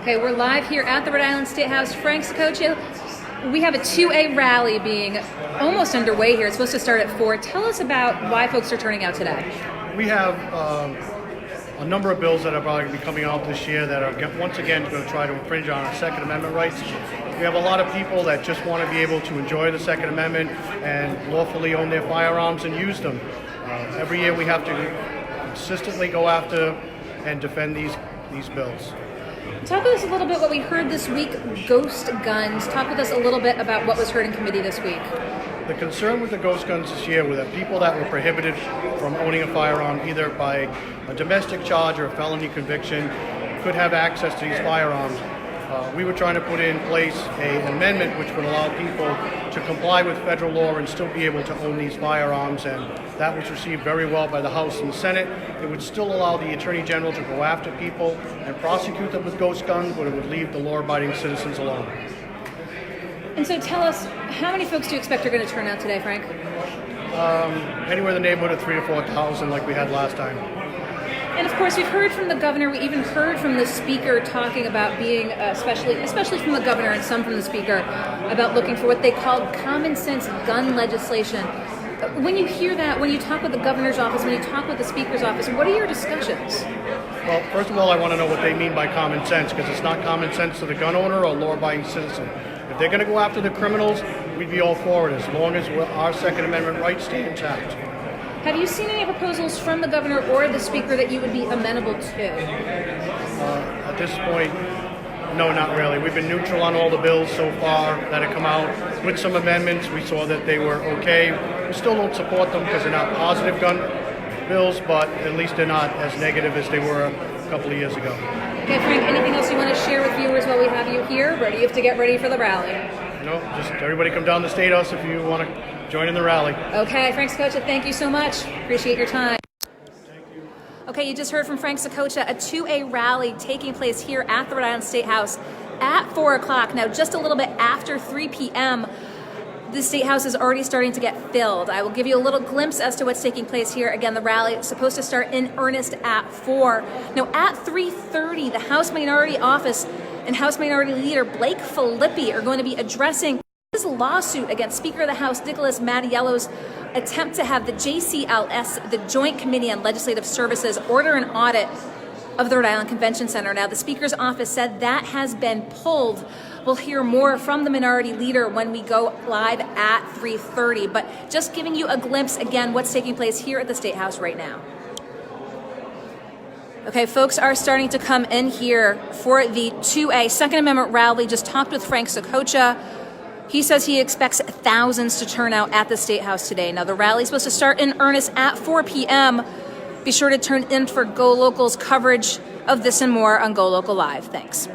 Okay, we're live here at the Rhode Island State House. Frank Saccoccio, we have a 2A rally being almost underway here. It's supposed to start at 4. Tell us about why folks are turning out today. We have a number of bills that are going to be coming out this year that are once again going to try to infringe on our Second Amendment rights. We have a lot of people that just want to be able to enjoy the Second Amendment and lawfully own their firearms and use them. Every year we have to consistently go after and defend these bills. Talk with us a little bit what we heard this week, ghost guns. Talk with us a little bit about what was heard in committee this week. The concern with the ghost guns this year were that people that were prohibited from owning a firearm either by a domestic charge or a felony conviction could have access to these firearms. We were trying to put in place an amendment which would allow people to comply with federal law and still be able to own these firearms, and that was received very well by the House and Senate. It would still allow the Attorney General to go after people and prosecute them with ghost guns, but it would leave the law-abiding citizens alone. And so tell us, how many folks do you expect are going to turn out today, Frank? Anywhere in the neighborhood of 3,000 to 4,000 like we had last time. And of course, we've heard from the governor, we even heard from the speaker talking about being, especially from the governor and some from the speaker, about looking for what they called common sense gun legislation. When you hear that, when you talk with the governor's office, when you talk with the speaker's office, what are your discussions? Well, first of all, I want to know what they mean by common sense, because it's not common sense to the gun owner or law-abiding citizen. If they're going to go after the criminals, we'd be all for it, as long as our Second Amendment rights stay intact. Have you seen any proposals from the governor or the speaker that you would be amenable to? At this point, no, not really. We've been neutral on all the bills so far that have come out. With some amendments, we saw that they were okay. We still don't support them because they're not positive gun bills, but at least they're not as negative as they were a couple of years ago. Okay, Frank, anything else you want to share with viewers while we have you here? Ready? You have to get ready for the rally. No, just everybody come down to the State House if you want to join in the rally. Okay, Frank Saccoccio, thank you so much. Appreciate your time. Okay, you just heard from Frank Saccoccio, a 2A rally taking place here at the Rhode Island State House at 4 o'clock. Now, just a little bit after 3 p.m., the State House is already starting to get filled. I will give you a little glimpse as to what's taking place here. Again, the rally is supposed to start in earnest at 4. Now, at 3:30, the House Minority Office and House Minority Leader Blake Filippi are going to be addressing his lawsuit against Speaker of the House Nicholas Mattiello's attempt to have the JCLS, the Joint Committee on Legislative Services, order an audit of the Rhode Island Convention Center. Now, the Speaker's office said that has been pulled. We'll hear more from the Minority Leader when we go live at 3:30, but just giving you a glimpse, again, what's taking place here at the State House right now. Okay, folks are starting to come in here for the 2A Second Amendment rally. Just talked with Frank Saccoccio. He says he expects thousands to turn out at the State House today. Now, the rally is supposed to start in earnest at 4 p.m. Be sure to turn in for Go Local's coverage of this and more on Go Local Live. Thanks.